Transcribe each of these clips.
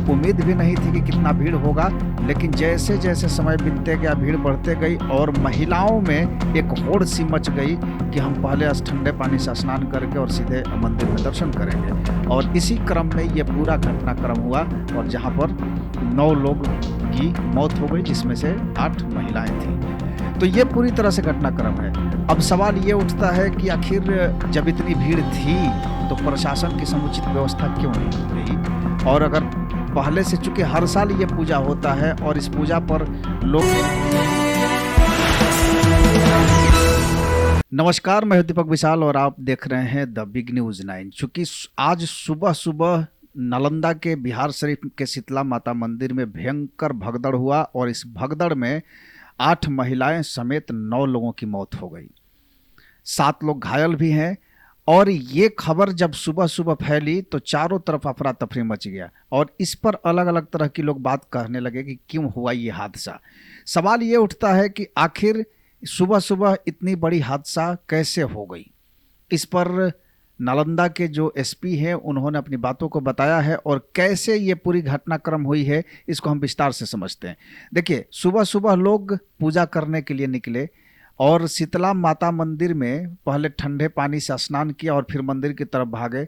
उम्मीद भी नहीं थी कि कितना भीड़ होगा, लेकिन जैसे जैसे समय बीतते गया भीड़ बढ़ते गई और महिलाओं में एक होड़ सी मच गई कि हम पहले ठंडे पानी से स्नान करके और सीधे मंदिर में दर्शन करेंगे। और इसी क्रम में ये पूरा घटनाक्रम हुआ और जहाँ पर 9 लोग की मौत हो गई, जिसमें से 8 महिलाएं थीं। तो ये पूरी तरह से घटनाक्रम है। अब सवाल ये उठता है कि आखिर जब इतनी भीड़ थी तो प्रशासन की समुचित व्यवस्था क्यों नहीं हो रही? और अगर पहले से, चूंकि हर साल ये पूजा होता है और इस पूजा पर लोग। नमस्कार, मैं दीपक विशाल और आप देख रहे हैं द बिग न्यूज 9। चूंकि आज सुबह सुबह नालंदा के बिहार शरीफ के शीतला माता मंदिर में भयंकर भगदड़ हुआ और इस भगदड़ में 8 महिलाएं समेत 9 लोगों की मौत हो गई, 7 लोग घायल भी हैं। और ये खबर जब सुबह सुबह फैली तो चारों तरफ अफरा तफरी मच गया और इस पर अलग अलग तरह के लोग बात कहने लगे कि क्यों हुआ ये हादसा। सवाल ये उठता है कि आखिर सुबह सुबह इतनी बड़ी हादसा कैसे हो गई। इस पर नालंदा के जो एसपी हैं उन्होंने अपनी बातों को बताया है और कैसे ये पूरी घटनाक्रम हुई है इसको हम विस्तार से समझते हैं। देखिए, सुबह सुबह लोग पूजा करने के लिए निकले और शीतला माता मंदिर में पहले ठंडे पानी से स्नान किया और फिर मंदिर की तरफ भागे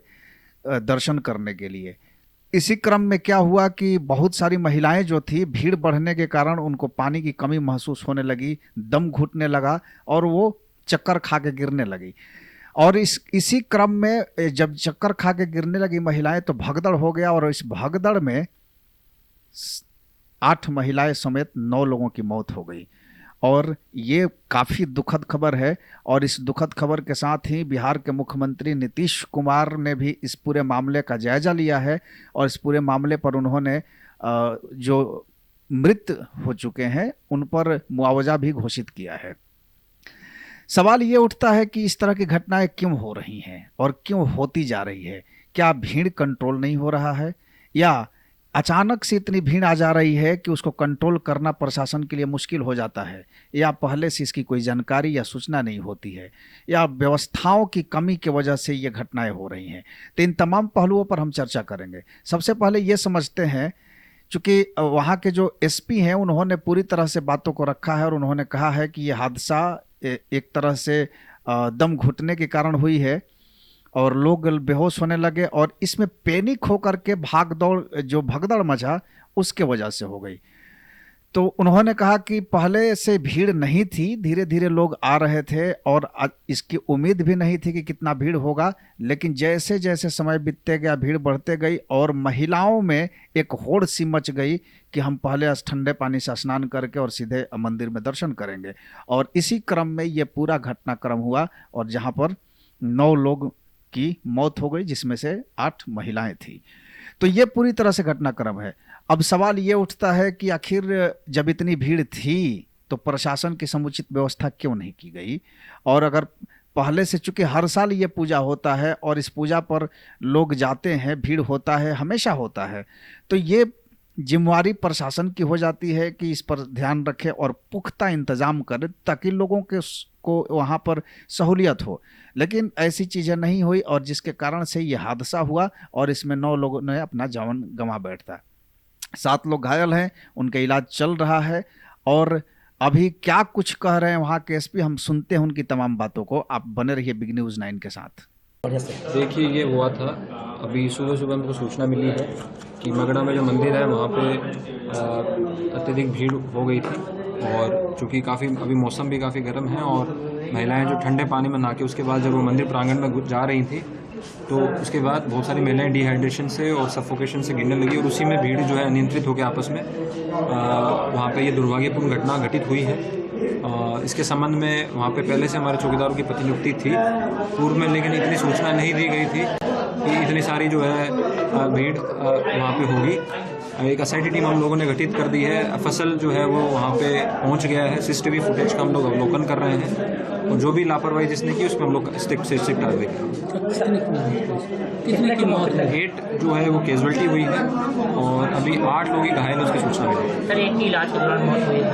दर्शन करने के लिए। इसी क्रम में क्या हुआ कि बहुत सारी महिलाएं जो थी, भीड़ बढ़ने के कारण उनको पानी की कमी महसूस होने लगी, दम घुटने लगा और वो चक्कर खा के गिरने लगी। और इसी क्रम में जब चक्कर खा के गिरने लगी महिलाएं तो भगदड़ हो गया और इस भगदड़ में 8 महिलाएं समेत 9 लोगों की मौत हो गई। और ये काफ़ी दुखद खबर है और इस दुखद खबर के साथ ही बिहार के मुख्यमंत्री नीतीश कुमार ने भी इस पूरे मामले का जायजा लिया है और इस पूरे मामले पर उन्होंने जो मृत हो चुके हैं उन पर मुआवजा भी घोषित किया है। सवाल ये उठता है कि इस तरह की घटनाएं क्यों हो रही हैं और क्यों होती जा रही है। क्या भीड़ कंट्रोल नहीं हो रहा है या अचानक से इतनी भीड़ आ जा रही है कि उसको कंट्रोल करना प्रशासन के लिए मुश्किल हो जाता है, या पहले से इसकी कोई जानकारी या सूचना नहीं होती है, या व्यवस्थाओं की कमी की वजह से ये घटनाएं हो रही हैं। तो इन तमाम पहलुओं पर हम चर्चा करेंगे। सबसे पहले ये समझते हैं, चूँकि वहाँ के जो एसपी हैं उन्होंने पूरी तरह से बातों को रखा है और उन्होंने कहा है कि ये हादसा एक तरह से दम घुटने के कारण हुई है और लोग बेहोश होने लगे और इसमें पैनिक होकर के भाग दौड़ जो भगदड़ मचा उसके वजह से हो गई। तो उन्होंने कहा कि पहले से भीड़ नहीं थी, धीरे धीरे लोग आ रहे थे और इसकी उम्मीद भी नहीं थी कि कितना भीड़ होगा, लेकिन जैसे जैसे समय बीतते गया भीड़ बढ़ते गई और महिलाओं में एक होड़ सी मच गई कि हम पहले ठंडे पानी से स्नान करके और सीधे मंदिर में दर्शन करेंगे। और इसी क्रम में ये पूरा घटनाक्रम हुआ और जहाँ पर 9 लोग की मौत हो गई, जिसमें से 8 महिलाएं थी। तो ये पूरी तरह से घटनाक्रम है। अब सवाल ये उठता है कि आखिर जब इतनी भीड़ थी तो प्रशासन की समुचित व्यवस्था क्यों नहीं की गई? और अगर पहले से, चूंकि हर साल ये पूजा होता है और इस पूजा पर लोग जाते हैं, भीड़ होता है, हमेशा होता है, तो ये जिम्मेवारी प्रशासन की हो जाती है कि इस पर ध्यान रखे और पुख्ता इंतजाम करे ताकि लोगों को वहाँ पर सहूलियत हो। लेकिन ऐसी चीज़ें नहीं हुई और जिसके कारण से ये हादसा हुआ और इसमें 9 लोगों ने अपना जान गंवा बैठा। 7 लोग घायल हैं, उनका इलाज चल रहा है। और अभी क्या कुछ कह रहे हैं वहाँ के एसपी, हम सुनते हैं उनकी तमाम बातों को। आप बने रहिए बिग न्यूज़ 9 के साथ। देखिए, ये हुआ था अभी सुबह सुबह हमको सूचना मिली है कि मगड़ा में जो मंदिर है वहाँ पे अत्यधिक भीड़ हो गई थी और चूँकि काफ़ी अभी मौसम भी काफ़ी गर्म है और महिलाएं जो ठंडे पानी में नहा के उसके बाद जब वो मंदिर प्रांगण में जा रही थी तो उसके बाद बहुत सारी महिलाएं डिहाइड्रेशन से और सफोकेशन से गिरने लगी और उसी में भीड़ जो है अनियंत्रित होकर आपस में वहाँ पे ये दुर्भाग्यपूर्ण घटना घटित हुई है। इसके संबंध में वहाँ पे पहले से हमारे चौकीदारों की प्रतिनियुक्ति थी पूर्व में, लेकिन इतनी सूचना नहीं दी गई थी कि इतनी सारी जो है भीड़ वहाँ पे होगी। एक एसआईटी टीम हम लोगों ने गठित कर दी है। फसल जो है वो वहाँ पे पहुँच गया है। सीसीटीवी फुटेज का हम लोग अवलोकन कर रहे हैं और जो भी लापरवाही जिसने की उसमें हम लोग स्ट्रिक्ट से स्ट्रिक्ट कार्रवाई करेंगे। 8 जो है वो कैजुअल्टी हुई है और अभी 8 लोगों की घायल उसकी सूचना मिली। सर एक की इलाज के दौरान मौत हुई है।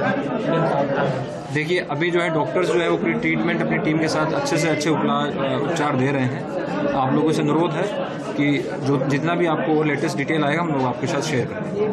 देखिए अभी जो है डॉक्टर्स जो है वो अपनी ट्रीटमेंट अपनी टीम के साथ अच्छे से अच्छे उपचार दे रहे हैं। आप लोगों से अनुरोध है कि जो जितना भी आपको लेटेस्ट डिटेल आएगा हम लोग आपके साथ शेयर करेंगे।